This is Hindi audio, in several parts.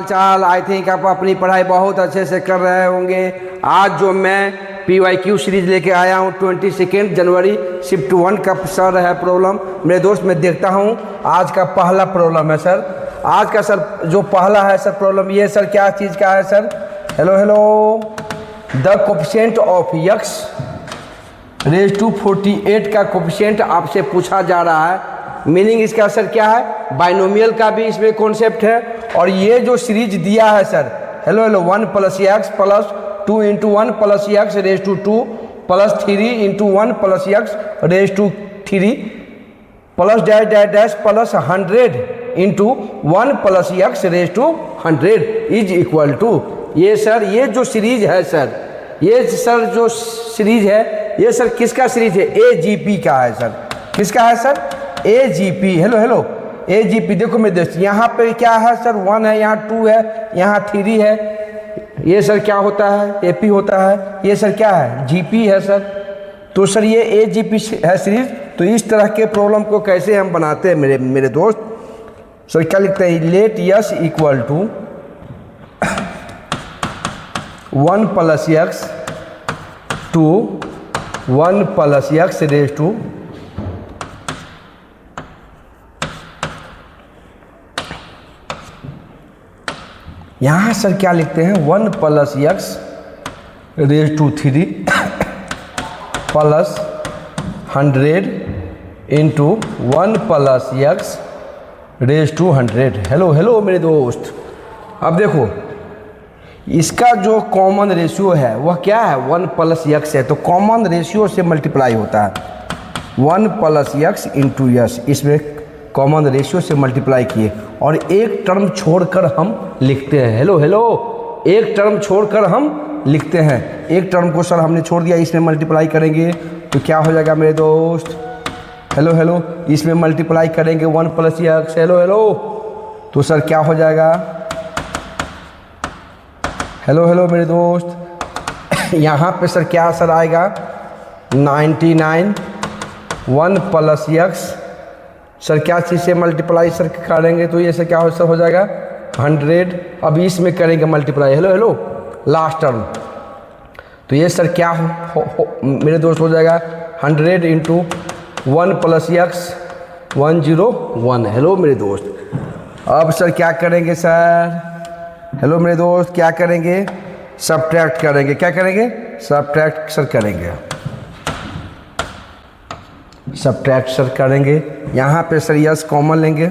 चाल आई थिंक आप अपनी पढ़ाई बहुत अच्छे से कर रहे होंगे। आज जो मैं PYQ सीरीज लेके आया हूँ 22 जनवरी शिफ्ट 1 का सर है प्रॉब्लम। मेरे दोस्त मैं देखता हूँ आज का पहला प्रॉब्लम है सर। आज का सर जो पहला है सर प्रॉब्लम ये सर क्या चीज़ का है sir? Hello hello, the coefficient of x raise to 48 का कोफिशिएंट आपसे पूछा जा रहा है। मीनिंग इसका सर क्या है? बाइनोमियल का भी इसमें कॉन्सेप्ट है। और ये जो सीरीज दिया है sir, hello hello, 1 + x plus 2 × 1 + x raise to 2 plus 3 × 1 + x raise to 3 plus dash dash dash plus 100 × 1 + x raise to 100 is equal to ये सर। ये जो सीरीज है सर, ये सर जो सीरीज है ये सर किसका सीरीज है? AGP का है सर। किसका है sir? AGP। Hello hello, AGP। देखो मेरे दोस्त यहाँ पे क्या है सर? 1 है, यहाँ 2 है, यहाँ 3 है। ये सर क्या होता है? AP होता है। ये सर क्या है? GP है सर। तो सर ये AGP है सीरीज। तो इस तरह के प्रॉब्लम को कैसे हम बनाते हैं मेरे दोस्त? सर क्या लिखते हैं? Let s equal to 1 + x two 1 + x raise to यहाँ सर क्या लिखते हैं? 1 + x raise to 3 plus 100 × 1 + x raise to 100। Hello hello मेरे दोस्त, अब देखो इसका जो कॉमन रेशियो है वह क्या है? 1 + x है। तो कॉमन रेशियो से मल्टीप्लाई होता है। 1 + x × s, इसमें कॉमन रेशियो से मल्टीप्लाई किए और एक टर्म छोड़कर हम लिखते हैं। हेलो हेलो, एक टर्म छोड़कर हम लिखते हैं। एक टर्म को सर हमने छोड़ दिया, इसमें मल्टीप्लाई करेंगे तो क्या हो जाएगा मेरे दोस्त? हेलो हेलो, इसमें मल्टीप्लाई करेंगे 1 + x। हेलो हेलो, तो सर क्या हो जाएगा? हेलो हेलो मेरे दोस्त, यहाँ पे सर क्या सर आएगा? 99 1 + x सर क्या चीज़ से मल्टीप्लाई सर करेंगे तो ये सर क्या हो जाएगा? 100। अब इसमें करेंगे multiply. Hello hello, last term तो ये सर क्या मेरे दोस्त हो जाएगा? 100 × 1 + x 101। हेलो मेरे दोस्त, अब सर क्या करेंगे सर? हेलो मेरे दोस्त, क्या करेंगे? सब्ट्रैक्ट करेंगे। क्या करेंगे? सब्ट्रैक्ट सर करेंगे। सब्ट्रैक्ट सर करेंगे। यहाँ पे सर यस कॉमन लेंगे।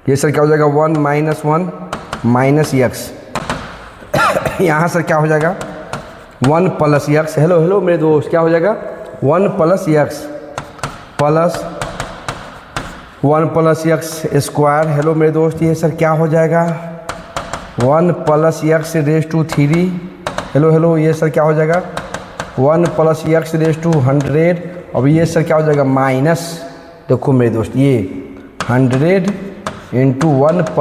ये सर क्या हो जाएगा? 1 - 1 - x। यहाँ सर क्या हो जाएगा? 1 + x। हेलो हेलो मेरे दोस्त, क्या हो जाएगा? 1 + x plus 1 + x square. Hello मेरे दोस्त, ये सर क्या हो जाएगा? 1 + x raise to 3। Hello hello, ये सर क्या हो जाएगा? 1 + x रेज टू 100। अब ये सर क्या हो जाएगा? माइनस, देखो मेरे दोस्त, ये 100 × 1 +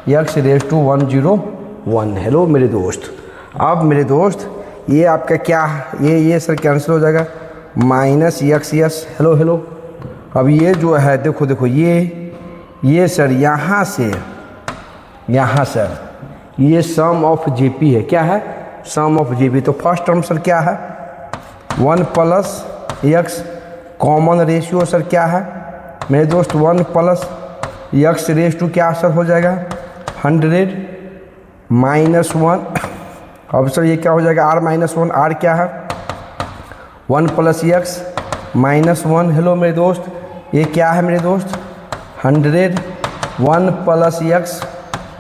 x रेज टू 101। हेलो मेरे दोस्त, अब मेरे दोस्त ये आपका क्या? ये सर कैंसिल हो जाएगा, -x। हेलो हेलो, अब ये जो है देखो देखो ये सर यहाँ से यहाँ सर ये सम ऑफ JP है। क्या है? Sum of JP। तो फर्स्ट टर्म सर क्या है? 1 + x। कॉमन रेशियो सर क्या है मेरे दोस्त? 1 + x रेज टू क्या सर हो जाएगा? 100 - 1। अब सर ये क्या हो जाएगा? r - 1। r क्या है? 1 + x - 1। हेलो मेरे दोस्त, ये क्या है मेरे दोस्त? 100 1 + x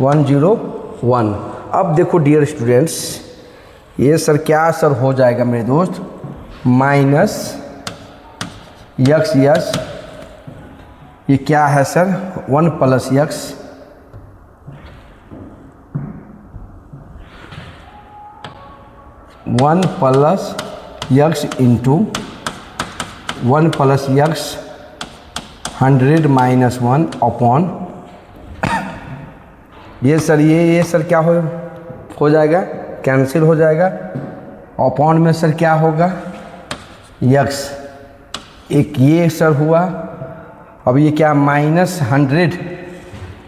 101। अब देखो डियर स्टूडेंट्स, ये सर क्या सर हो जाएगा मेरे दोस्त? -x यस, ये क्या है sir? 1 + x 1 + x × 1 + x 100 - 1 upon ये सर ये सर क्या हो जाएगा? कैंसिल हो जाएगा। अपॉन में सर क्या होगा? x। एक ये सर हुआ। अब ये क्या? -100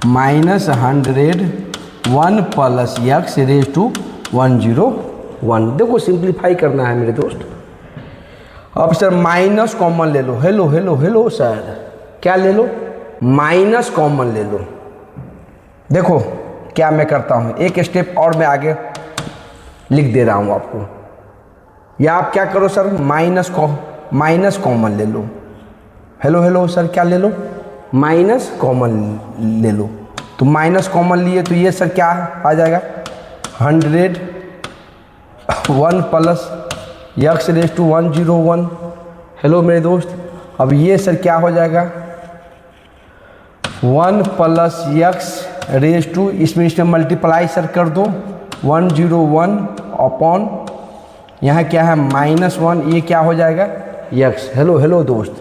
minus 101 plus x raise to 101। देखो सिंप्लीफाई करना है मेरे दोस्त। अब सर माइनस कॉमन ले लो। हेलो हेलो हेलो सर, क्या ले लो? माइनस कॉमन ले लो। देखो क्या मैं करता हूँ, एक स्टेप और मैं आगे लिख दे रहा हूँ आपको। या आप क्या करो सर, माइनस कॉमन ले लो। हेलो हेलो सर, क्या ले लो? माइनस कॉमन ले लो। तो माइनस कॉमन लिए तो ये सर क्या आ जाएगा, 101 plus x raise to 101। Hello मेरे दोस्त, अब ये सर क्या हो जाएगा, 1 प्लस एक्स रेज टू, इसमें मल्टीप्लाई सर कर दो 101 अपॉन यहाँ क्या है -1, ये क्या हो जाएगा एक्स। हेलो हेलो दोस्त,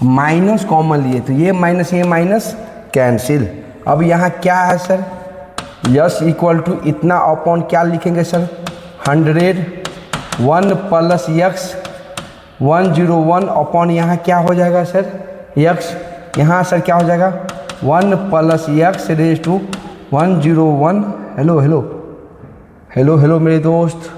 माइनस कॉमन लिए तो ये माइनस कैंसिल। अब यहाँ क्या है सर, यस इक्वल टू इतना अपॉन क्या लिखेंगे सर, 101 प्लस एक्स 101 अपॉन यहाँ क्या हो जाएगा सर एक्स। यहाँ सर क्या हो जाएगा 1 plus x raise to 101। Hello hello hello hello मेरे दोस्त,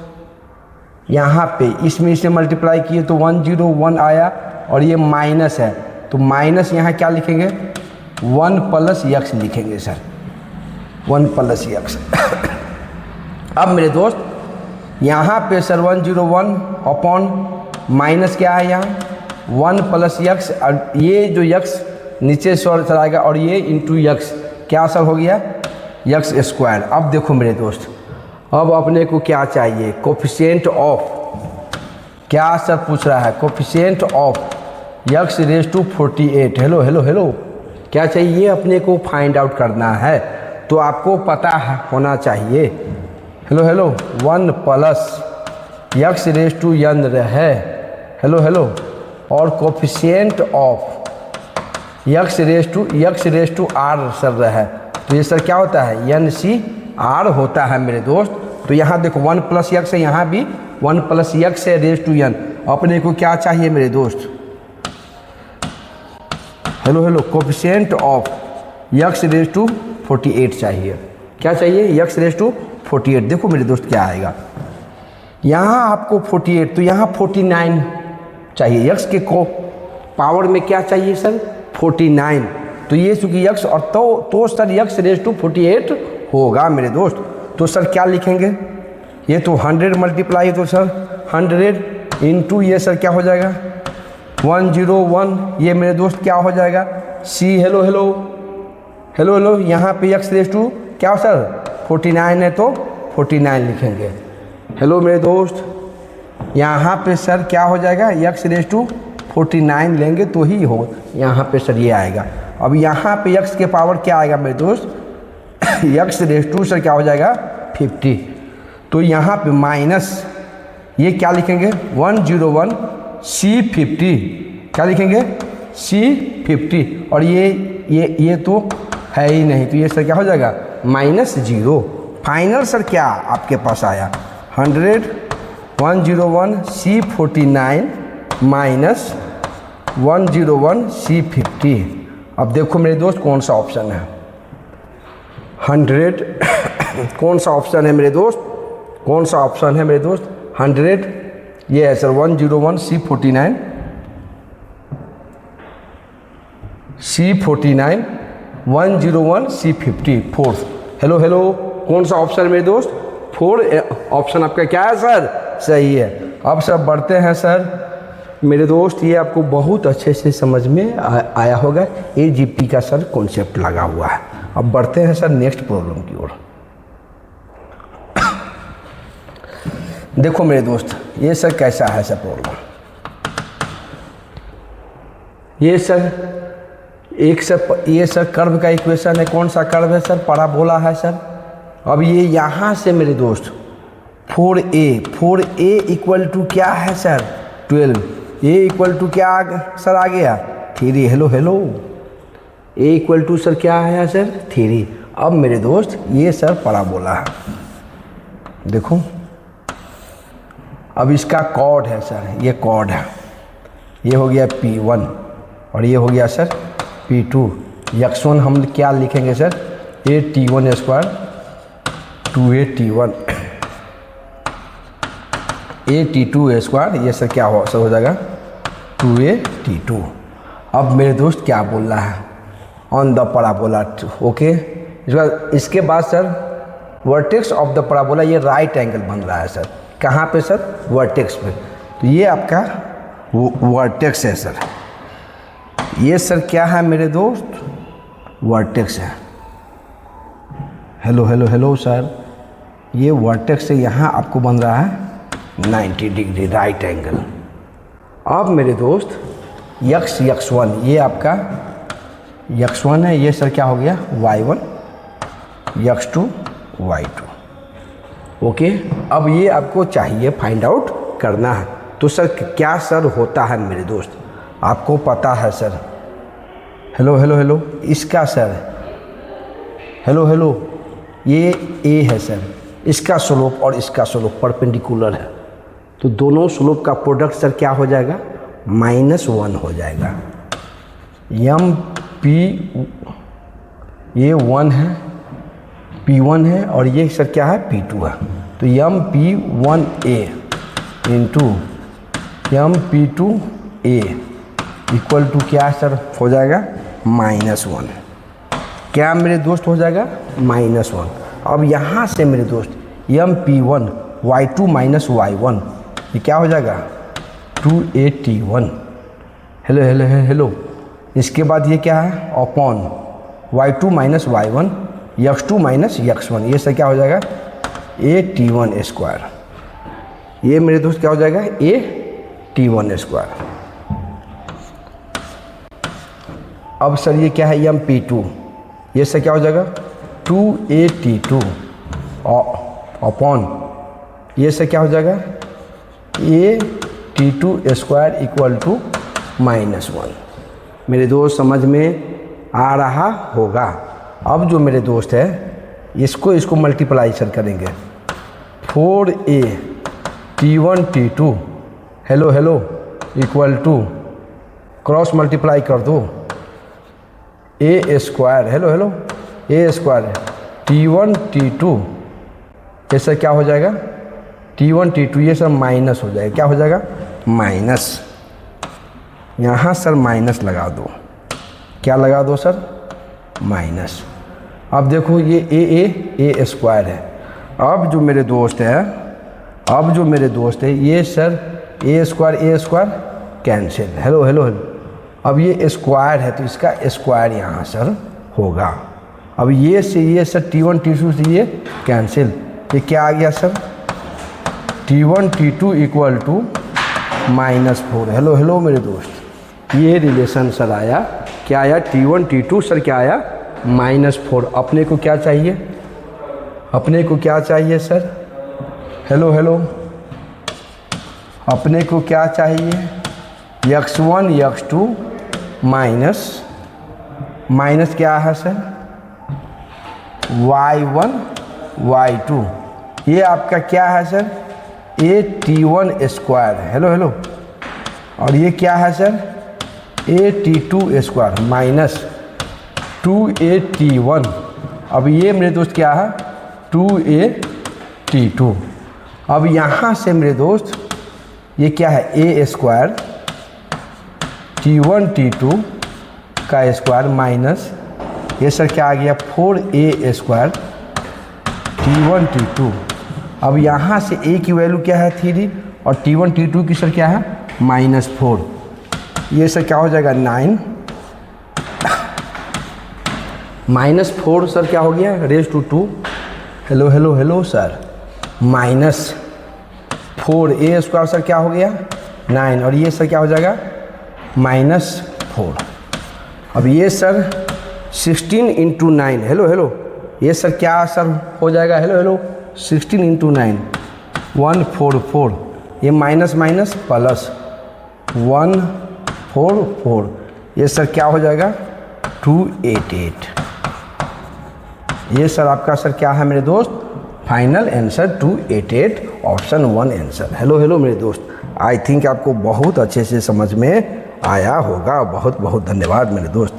यहाँ पे इसमें इसे मल्टीप्लाई किए तो 101 आया और ये माइनस है तो माइनस यहाँ क्या लिखेंगे 1 प्लस एक्स लिखेंगे सर, 1 प्लस एक्स। अब मेरे दोस्त यहाँ पे सर 101 अपॉन माइनस क्या है यहाँ 1 प्लस एक्स, और ये जो एक्स नीचे सर आएगा और ये इंटू एक्स क्या सर हो गया एक्स स्क्वायर। अब देखो मेरे दोस्त, अब अपने को क्या चाहिए, कोफिशिएंट ऑफ, क्या सर पूछ रहा है, coefficient of x raise to 48। Hello hello hello, क्या चाहिए, ये अपने को फाइंड आउट करना है तो आपको पता है होना चाहिए। Hello hello 1 plus x raise to n है। हेलो हेलो, और coefficient of x raise to r sir है, तो ये सर क्या होता है एन सी आर होता है मेरे दोस्त। तो यहाँ देखो 1 प्लस एक्स है, यहाँ भी 1 प्लस एक्स है रेज टू एन। अपने को क्या चाहिए मेरे दोस्त, hello hello, coefficient of x raise to 48 चाहिए। क्या चाहिए, एक्स रेज टू 48। देखो मेरे दोस्त क्या आएगा, यहाँ आपको 48 तो यहाँ 49 चाहिए, एक्स के को पावर में क्या चाहिए सर 49। तो ये चूँकि एक्स और तो सर एक्स रेज टू 48 होगा मेरे दोस्त। तो सर क्या लिखेंगे, ये तो 100 मल्टीप्लाई तो सर 100 इंटू ये सर क्या हो जाएगा 101, ये मेरे दोस्त क्या हो जाएगा सी। हेलो हेलो हेलो हेलो, यहाँ पे एक्स रेज टू क्या सर 49 है तो 49 लिखेंगे। हेलो मेरे दोस्त, यहाँ पे सर क्या हो जाएगा एक्स रेज टू 49 लेंगे तो ही हो, यहाँ पे सर ये आएगा। अब यहाँ पे एक्स के पावर क्या आएगा मेरे दोस्त, एक्स रेज टू सर क्या हो जाएगा 50। तो यहाँ पे माइनस ये क्या लिखेंगे 101 C50, क्या लिखेंगे C50, और ये तो है ही नहीं तो ये सर क्या हो जाएगा -0। फाइनल सर क्या आपके पास आया 101 C49 माइनस 101 C50। अब देखो मेरे दोस्त कौन सा ऑप्शन है 100 कौन सा ऑप्शन है मेरे दोस्त, कौन सा ऑप्शन है मेरे दोस्त 100, ये है sir 101 C49 101 C50 fourth. Hello hello, कौन सा ऑप्शन मेरे दोस्त 4 ऑप्शन आपका क्या है सर, सही है। अब सर बढ़ते हैं सर मेरे दोस्त, ये आपको बहुत अच्छे से समझ में आया होगा, AGP का सर कॉन्सेप्ट लगा हुआ है। अब बढ़ते हैं सर नेक्स्ट प्रॉब्लम की ओर। देखो मेरे दोस्त, ये सर कैसा है सर प्रॉब्लम, ये सर कर्व का इक्वेशन है। कौन सा कर्व है सर, पैराबोला है सर। अब ये यहाँ से मेरे दोस्त 4a इक्वल टू क्या है सर 12, a इक्वल टू क्या सर आ गया 3। Hello hello, a equal to sir क्या है सर 3। अब मेरे दोस्त ये सर पैराबोला है, देखो अब इसका कॉर्ड है सर, ये कॉर्ड है, ये हो गया P1 और ये हो गया सर P2, x1 हम क्या लिखेंगे sir, a t one square 2a t1 a t two square, ये सर क्या हो सर हो जाएगा 2a t2। अब मेरे दोस्त क्या बोल रहा है, ऑन द पैराबोला, ओके। इसके बाद sir vertex of the parabola, ये राइट एंगल बन रहा है सर, कहाँ पे सर, वर्टेक्स पे। तो ये आपका वर्टेक्स है सर, ये सर क्या है मेरे दोस्त, वर्टेक्स है। हेलो हेलो हेलो सर, ये वर्टेक्स से यहाँ आपको बन रहा है 90 डिग्री राइट एंगल। अब मेरे दोस्त x1 ये आपका x1 है, ये सर क्या हो गया y1, x2 y2, ओके। अब ये आपको चाहिए फाइंड आउट करना है। तो सर क्या सर होता है मेरे दोस्त, आपको पता है सर, हेलो हेलो हेलो, इसका सर हेलो हेलो, ये a है सर, इसका स्लोप और इसका स्लोप परपेंडिकुलर है, तो दोनों स्लोप का प्रोडक्ट सर क्या हो जाएगा, -1 हो जाएगा। एम पी ये 1 है, P1 है, और ये सर क्या है P2 है। तो m p 1A into m P2A equal to क्या सर हो जाएगा, -1। क्या मेरे दोस्त हो जाएगा, -1। अब यहाँ से मेरे दोस्त M P1 y2 minus y1, ये क्या हो जाएगा 2a t1। Hello hello hello, इसके बाद ये क्या है, upon y2 minus y1 x2 minus x1, ये सर क्या हो जाएगा a t1 स्क्वायर। ये मेरे दोस्त क्या हो जाएगा a t1 स्क्वायर। अब सर ये क्या है एम P2, ये सर क्या हो जाएगा 2a t2 अपॉन ये सर क्या हो जाएगा a t2 square equal to -1। मेरे दोस्त समझ में आ रहा होगा। अब जो मेरे दोस्त है इसको मल्टीप्लाई सर करेंगे, 4a t1 t2 hello hello equal to cross multiply कर दो a square, hello hello a square t1 t2, ये सर क्या हो जाएगा t1 t2, ये सर माइनस हो जाएगा, क्या हो जाएगा माइनस। यहाँ सर माइनस लगा दो, क्या लगा दो सर माइनस। अब देखो ये a स्क्वायर है। अब जो मेरे दोस्त है ये sir a square cancel, hello hello hello. अब ये स्क्वायर है तो इसका स्क्वायर यहाँ सर होगा। अब ये से ये सर t1 t2 से ये कैंसिल, ये क्या आ गया sir t1 t2 equal to -4। Hello hello मेरे दोस्त, ये रिलेशन सर आया, क्या आया t1 t2 सर क्या आया -4। अपने को क्या चाहिए, अपने को क्या चाहिए सर, हेलो हेलो, अपने को क्या चाहिए x1 x2 माइनस क्या है सर y1 y2, ये आपका क्या है sir a t1 square, hello hello, और ये क्या है sir a t2 square minus 2a t1। अब ये मेरे दोस्त क्या है 2a t2। अब यहाँ से मेरे दोस्त ये क्या है a स्क्वायर t1 t2 का स्क्वायर माइनस ये सर क्या आ गया 4a स्क्वायर t1 t2। अब यहाँ से a की वैल्यू क्या है 3 और t1 t2 की सर क्या है -4, ये सर क्या हो जाएगा 9 -4 सर क्या हो गया raise to 2, hello hello hello sir -4a square sir क्या हो गया 9, और ये सर क्या हो जाएगा -4। अब ये सर 16 × 9, हेलो हेलो, ये सर क्या सर हो जाएगा, हेलो हेलो 16 × 9 144, ये माइनस माइनस प्लस 144, ये सर क्या हो जाएगा 288। ये सर आपका सर क्या है मेरे दोस्त final answer 288, option 1 answer. Hello hello मेरे दोस्त, आई थिंक आपको बहुत अच्छे से समझ में आया होगा। बहुत बहुत धन्यवाद मेरे दोस्त।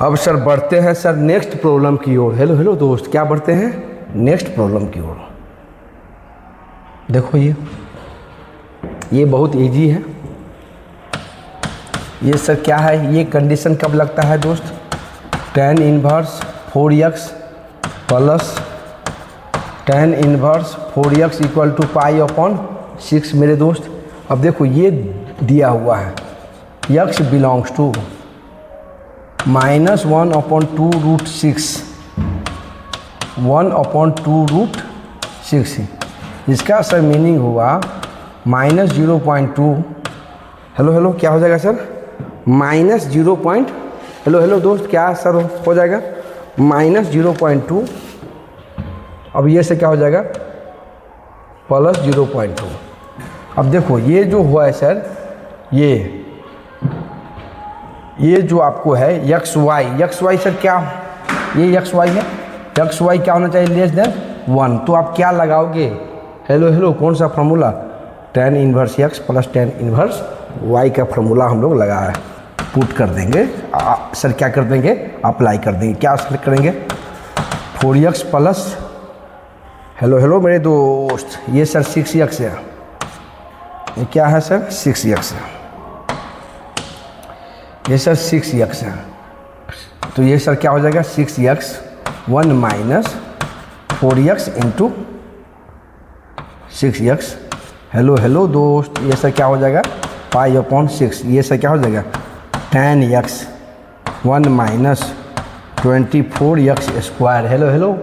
अब सर बढ़ते हैं सर नेक्स्ट प्रॉब्लम की ओर। हेलो हेलो दोस्त, क्या बढ़ते हैं नेक्स्ट प्रॉब्लम की ओर। देखो ये बहुत इजी है। ये सर क्या है, ये कंडीशन कब लगता है दोस्त, tan inverse 4x plus tan inverse 4x equal to pi upon 6 मेरे दोस्त। अब देखो ये दिया हुआ है x बिलोंग्स टू -1/2√6 1/2√6। इसका सर मीनिंग हुआ -0.2। हेलो हेलो क्या हो जाएगा सर, -0. हेलो हेलो दोस्त क्या सर हो जाएगा -0.2। अब ये से क्या हो जाएगा +0.2। अब देखो ये जो हुआ है सर, ये जो आपको है एक्स वाई सर क्या, ये एक्स वाई है, एक्स वाई क्या होना चाहिए <1। तो आप क्या लगाओगे, हेलो हेलो कौन सा formula, tan inverse x plus tan inverse y का फार्मूला हम लोग लगा है, पुट कर देंगे। सर क्या कर देंगे, अप्लाई कर देंगे। क्या सेलेक्ट करेंगे 4x प्लस, हेलो हेलो मेरे दोस्त, ये सर 6x है, ये क्या है सर 6x है, ये सर 6x है। तो ये सर क्या हो जाएगा 6x 1 minus 4x into 6x। Hello hello दोस्त, ये सर क्या हो जाएगा पाई अपॉन 6। ये सर क्या हो जाएगा tan x 1 minus 24x square. Hello hello,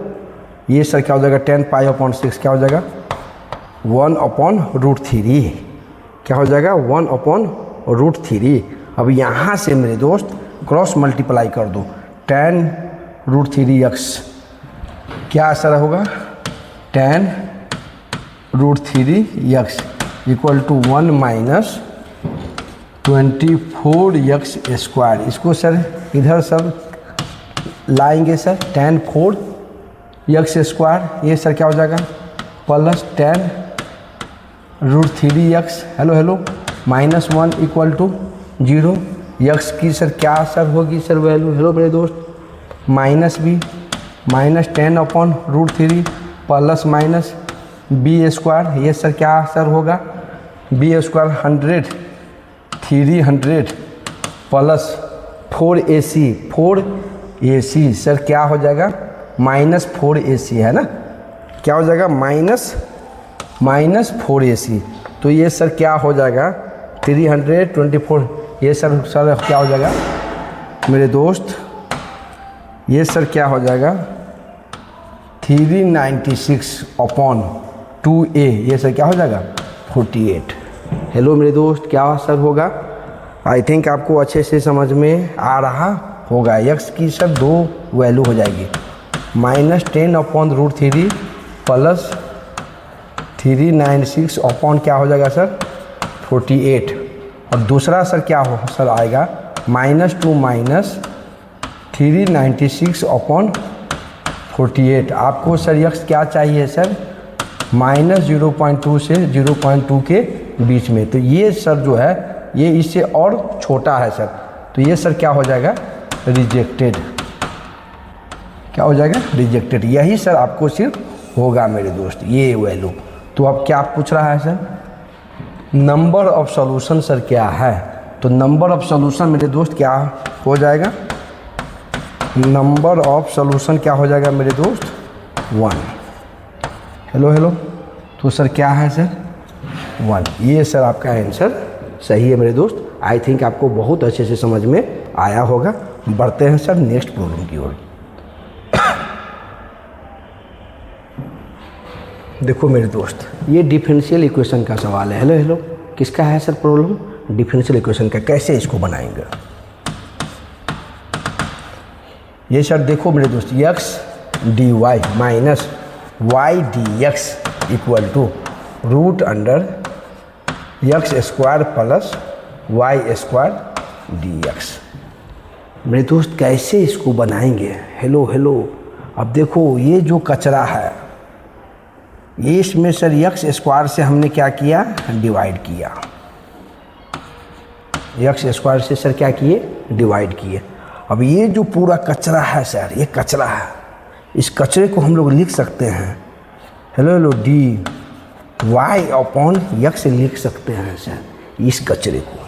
ये सर क्या हो जाएगा tan पाई अपॉन 6 क्या हो जाएगा 1/√3। क्या हो जाएगा 1/√3। अब यहाँ से मेरे दोस्त क्रॉस मल्टीप्लाई कर दो, tan√3x क्या असर होगा, tan√3x equal to 1 minus 24x square. इसको सर इधर सब लाएंगे सर tan 4x स्क्वायर, ये सर क्या हो जाएगा plus tan√3x। Hello hello -1 equal to 0। x की सर क्या सर होगी सर वैल्यू, हेलो मेरे दोस्त -b -10/√3 plus minus b square. ये सर क्या सर होगा b square 300 plus 4ac sir क्या हो जाएगा -4ac है ना, क्या हो जाएगा -4ac। तो ये सर क्या हो जाएगा 324। ये सर क्या हो जाएगा मेरे दोस्त, ये सर क्या हो जाएगा 396/2a। ये सर क्या हो जाएगा 48। हेलो मेरे दोस्त क्या सर होगा, आई थिंक आपको अच्छे से समझ में आ रहा होगा। x की सर 2 वैल्यू हो जाएगी -10/√3 प्लस 396 अपॉन क्या हो जाएगा सर 48। और दूसरा सर क्या हो सर आएगा -2 माइनस 396/48। आपको सर x क्या चाहिए सर -0.2 से 0.2 के बीच में। तो ये सर जो है ये इससे और छोटा है सर, तो ये सर क्या हो जाएगा रिजेक्टेड। क्या हो जाएगा रिजेक्टेड। यही सर आपको सिर्फ होगा मेरे दोस्त ये वैल्यू। तो अब क्या पूछ रहा है sir number of solution sir क्या है, तो नंबर ऑफ सॉल्यूशन मेरे दोस्त क्या हो जाएगा, नंबर ऑफ सॉल्यूशन क्या हो जाएगा मेरे दोस्त 1। हेलो हेलो, तो सर क्या है सर 1। ये सर आपका आंसर सही है मेरे दोस्त। आई थिंक आपको बहुत अच्छे से समझ में आया होगा। बढ़ते हैं सर नेक्स्ट प्रॉब्लम की ओर। देखो मेरे दोस्त ये डिफरेंशियल इक्वेशन का सवाल है। हेलो हेलो, किसका है सर प्रॉब्लम, डिफरेंशियल इक्वेशन का, कैसे इसको बनाएंगे। ये सर देखो मेरे दोस्त x dy minus y dx equal to √x square plus y square dx। मेरे दोस्त कैसे इसको बनाएंगे। हेलो हेलो, अब देखो ये जो कचरा है ये इसमें सर x स्क्वायर से हमने क्या किया डिवाइड किया, x स्क्वायर से सर क्या किए डिवाइड किए। अब ये जो पूरा कचरा है सर, ये कचरा है, इस कचरे को हम लोग लिख सकते हैं hello hello d y upon x लिख सकते हैं सर इस कचरे को।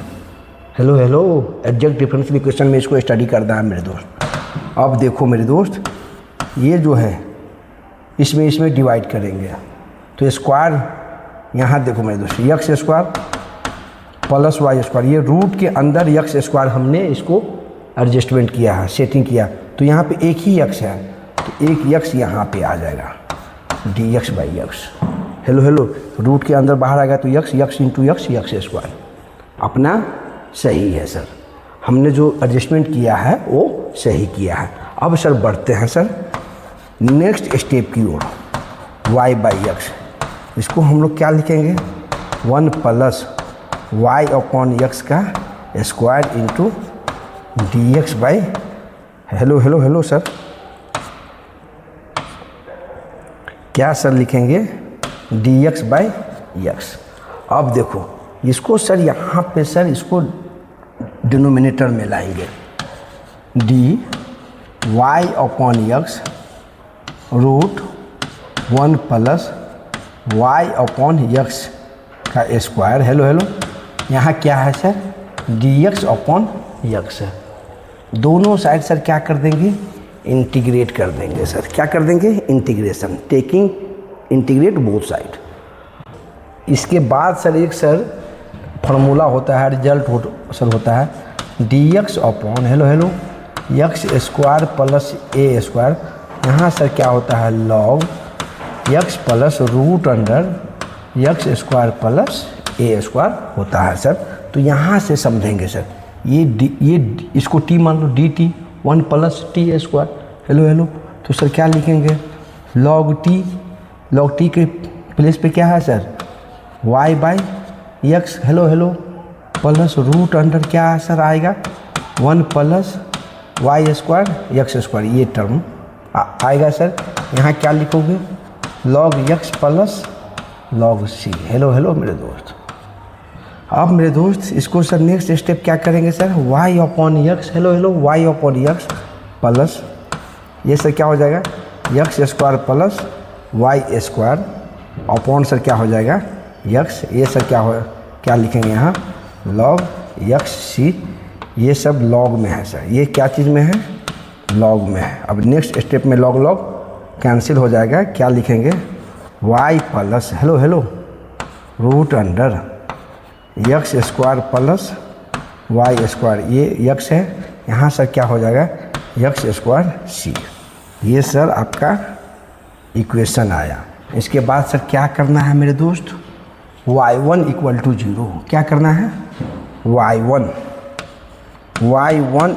Hello hello exact differential equation में इसको स्टडी करना है मेरे दोस्त। अब देखो मेरे दोस्त, ये जो है इसमें डिवाइड करेंगे तो स्क्वायर, यहाँ देखो मेरे दोस्त x square plus y square, ये रूट के अंदर यक्स स्क्वायर हमने इसको एडजस्टमेंट किया है, सेटिंग किया, तो यहाँ पे एक ही यक्स है तो एक यक्स यहाँ पे आ जाएगा d x by x. Hello hello root के अंदर बाहर आ गया तो x x into x x square अपना सही है सर, हमने जो एडजस्टमेंट किया है वो सही किया है। अब सर बढ़ते हैं सर नेक्स्ट स्टेप की ओर, वाई बाई एक्स, इसको हम लोग क्या लिखेंगे 1 प्लस वाई अपॉन यक्स का square into D x by, hello hello hello sir क्या सर लिखेंगे डी एक्स बाई यक्स। अब देखो इसको सर यहाँ पे सर इसको डिनोमिनेटर में लाएंगे, d y upon x root 1 plus y upon x का स्क्वायर, हेलो हेलो यहाँ क्या है sir d x upon x है, दोनों साइड सर क्या कर देंगे इंटीग्रेट कर देंगे सर, क्या कर देंगे integration, taking integrate both side. इसके बाद सर एक सर फार्मूला होता है, रिजल्ट सर होता है d x upon hello hello x square plus a square, यहाँ सर क्या होता है log x plus root under x square plus a square होता है सर। तो यहाँ से समझेंगे सर ये इसको टी मान लो d t 1 plus t square, hello hello तो सर क्या लिखेंगे लॉग टी के प्लेस पे क्या है sir y by x, hello hello plus root under क्या है सर आएगा 1 plus y square x square, ये टर्म आएगा सर। यहाँ क्या लिखोगे log x plus log c, hello hello मेरे दोस्त। अब मेरे दोस्त इसको सर नेक्स्ट स्टेप क्या करेंगे sir y upon x, hello hello y upon x plus ये सर क्या हो जाएगा x square plus y square upon sir क्या हो जाएगा यक्स, ये सर क्या लिखेंगे यहाँ लॉग यक्स सी, ये सब लॉग में है सर, ये क्या चीज़ में है लॉग में है। अब नेक्स्ट स्टेप में लॉग लॉग कैंसिल हो जाएगा, क्या लिखेंगे y plus hello hello root under x square plus y square, ये यक्स है, यहाँ सर क्या हो जाएगा यक्स स्क्वायर सी, ये सर आपका इक्वेशन आया। इसके बाद सर क्या करना है मेरे दोस्त y1 इक्वल टू 0, क्या करना है y1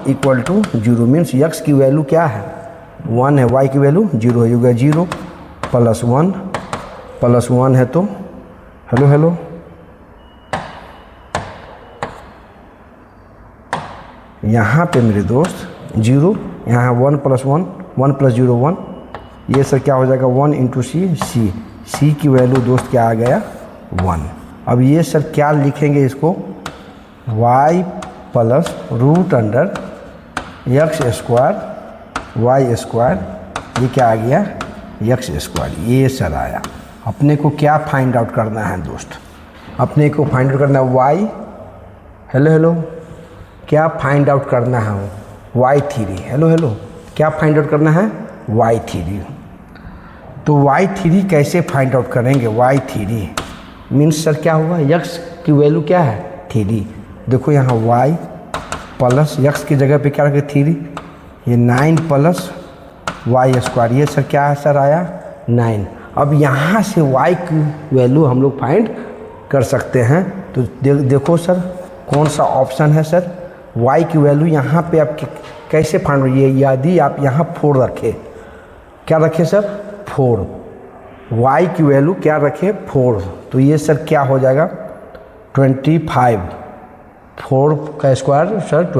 equal to 0 means x की वैल्यू क्या है 1 है, y की वैल्यू 0 होगा, 0 प्लस 1 है तो हेलो हेलो यहाँ पे मेरे दोस्त 0, यहाँ 1 प्लस 1 1 प्लस 0 1, ये सर क्या हो जाएगा 1 इंटू सी की वैल्यू दोस्त क्या आ गया 1। अब ये सर क्या लिखेंगे इसको y plus root under x square y square, ये क्या आ गया यक्स स्क्वायर, ये सर आया। अपने को क्या फाइंड आउट करना है दोस्त, अपने को फाइंड आउट करना है y, हेलो हेलो क्या फाइंड आउट करना है y3, हेलो हेलो क्या फाइंड आउट करना है y3। तो y3 कैसे फाइंड आउट करेंगे y3 मीन्स सर क्या हुआ यक्स की वैल्यू क्या है 3, देखो यहाँ y प्लस यक्स की जगह पे क्या रखे 3, ये 9 प्लस वाई स्क्वायर, ये सर क्या है सर आया 9। अब यहाँ से y की वैल्यू हम लोग फाइंड कर सकते हैं, तो देखो सर कौन सा ऑप्शन है सर y की वैल्यू यहाँ पे आप कैसे फाइंड, ये यदि आप यहाँ 4 रखें, क्या रखें सर 4, y की वैल्यू क्या रखें 4, तो ये सर क्या हो जाएगा 25, 4 का स्क्वायर सर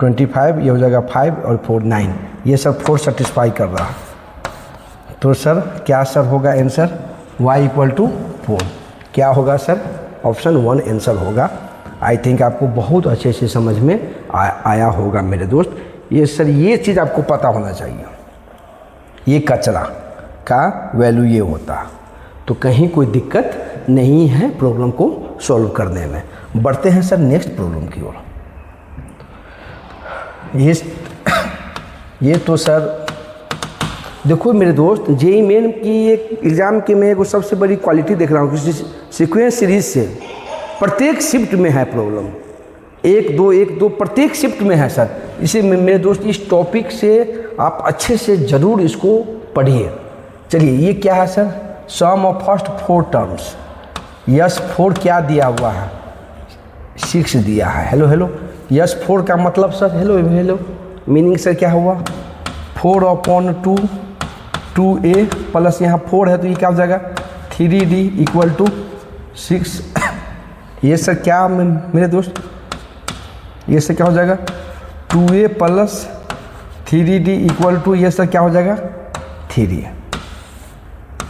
25 ये हो जाएगा 5 और 4 9, ये सब 4 सेटिस्फाई कर रहा है। तो सर क्या सर होगा आंसर y इक्वल टू 4, क्या होगा सर ऑप्शन 1 आंसर होगा। आई थिंक आपको बहुत अच्छे से समझ में आया होगा मेरे दोस्त। ये सर ये चीज़ आपको पता होना चाहिए, ये कचरा का वैल्यू ये होता, तो कहीं कोई दिक्कत नहीं है प्रॉब्लम को सॉल्व करने में। बढ़ते हैं सर नेक्स्ट प्रॉब्लम की ओर। ये तो सर देखो मेरे दोस्त, जेईई मेन की एक एग्ज़ाम की मैं एक सबसे बड़ी क्वालिटी देख रहा हूँ कि सीक्वेंस सीरीज से प्रत्येक शिफ्ट में है प्रॉब्लम, 1 2 प्रत्येक शिफ्ट में है सर। इसे मेरे दोस्त इस टॉपिक से आप अच्छे से ज़रूर इसको पढ़िए। चलिए ये क्या है sir, sum of first 4 terms. Yes 4 क्या दिया हुआ है, 6 दिया है। हेलो हेलो, यस 4 का मतलब sir hello hello meaning sir क्या हुआ, 4/2 2a प्लस यहाँ 4 है तो ये क्या हो जाएगा 3d इक्वल टू 6। ये सर क्या मेरे दोस्त, ये सर क्या हो जाएगा 2a plus 3d equal to ये सर क्या हो जाएगा 3।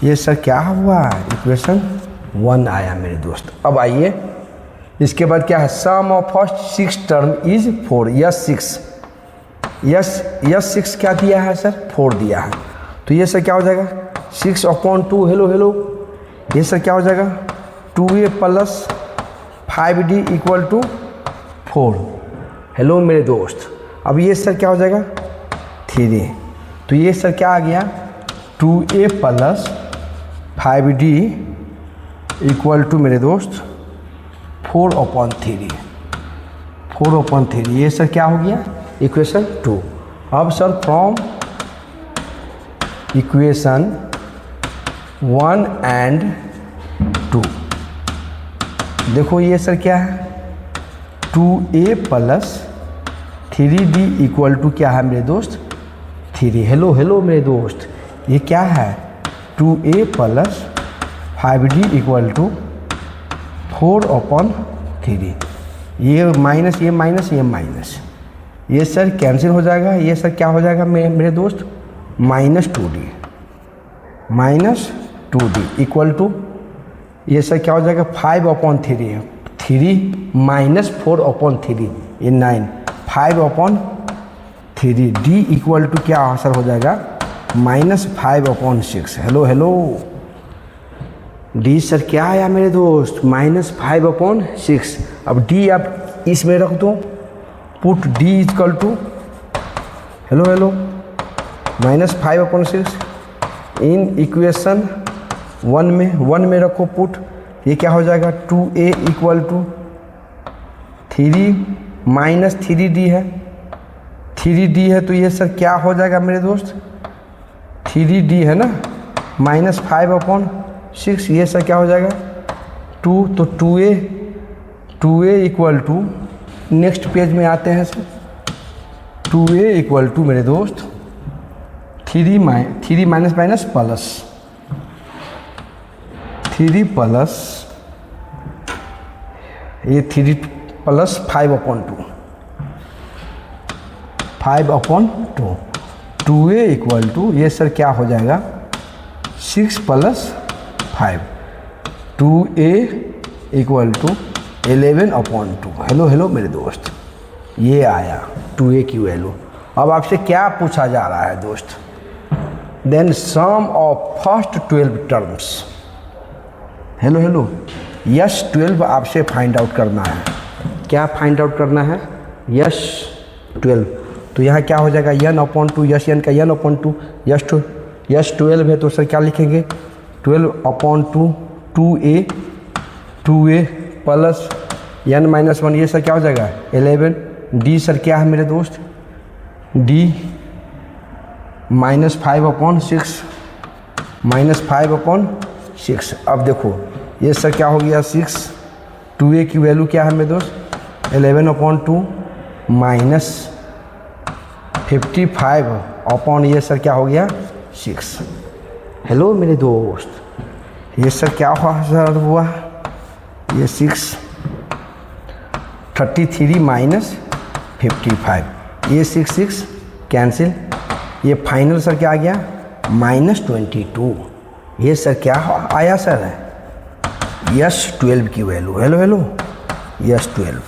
ये सर क्या हुआ, इक्वेशन 1 आया मेरे दोस्त। अब आइए इसके बाद क्या है, sum of first 6 term is 4। Yes 6, yes 6 क्या दिया है सर 4 दिया है, तो ये सर क्या हो जाएगा 6/2 हेलो हेलो, ये सर क्या हो जाएगा 2a plus 5d equal to 4। Hello मेरे दोस्त, अब ये सर क्या हो जाएगा 3, तो ये सर क्या आ गया 2a plus 5d equal to मेरे दोस्त 4/3। ये सर क्या हो गया इक्वेशन 2। अब सर फ्रॉम इक्वेशन 1 एंड 2 देखो ये सर क्या है 2a plus 3d equal to क्या है मेरे दोस्त 3। हेलो हेलो मेरे दोस्त, ये क्या है 2a plus 5d equal to 4/3। ये माइनस ये माइनस ये माइनस, ये सर कैंसिल हो जाएगा। ये सर क्या हो जाएगा मेरे दोस्त -2d इक्वल टू ये सर क्या हो जाएगा 5/3 है, 3 माइनस 4/3 ये 9, 5/3 d इक्वल टू क्या आंसर हो जाएगा -5/6। हेलो हेलो, डी सर क्या आया मेरे दोस्त -5/6। अब डी आप इसमें रख दो, put d equal to hello hello -5/6 in equation 1 में रखो पुट, ये क्या हो जाएगा 2a equal to 3 minus 3d है, 3d है तो ये सर क्या हो जाएगा मेरे दोस्त 3d है ना -5/6। ये सर क्या हो जाएगा 2, तो 2a equal to next page में आते हैं सर 2a इक्वल टू मेरे दोस्त 3 माइनस माइनस प्लस 3 प्लस ये 3 प्लस 5/2 2a इक्वल टू ये सर क्या हो जाएगा 6 plus 5 2a equal to 11/2। Hello hello मेरे दोस्त, ये आया 2a की वैल्यू। अब आपसे क्या पूछा जा रहा है दोस्त, then sum of first 12 terms. Hello hello, yes 12 आपसे फाइंड आउट करना है। क्या फाइंड आउट करना है, यस 12। तो यहाँ क्या हो जाएगा n/2, यस n का n/2, यस 12 है तो सर क्या लिखेंगे 12/2 2a प्लस n-1, ये सर क्या हो जाएगा 11। डी सर क्या है मेरे दोस्त d -5/6 अब देखो ये सर क्या हो गया 6, 2a की वैल्यू क्या है मेरे दोस्त 11/2 माइनस 55 ये सर क्या हो गया 6। हेलो मेरे दोस्त, ये सर क्या हुआ ये 6 33 माइनस 55, ये 6 कैंसिल, ये फाइनल सर क्या आ गया -22। ये सर क्या आया सर यस 12 की value. Hello hello, yes 12।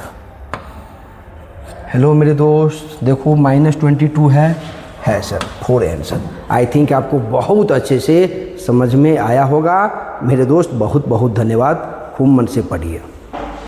Hello मेरे दोस्त, देखो -22 है सर 4 आंसर। आई थिंक आपको बहुत अच्छे से समझ में आया होगा मेरे दोस्त। बहुत बहुत धन्यवाद, खूब मन से पढ़िए।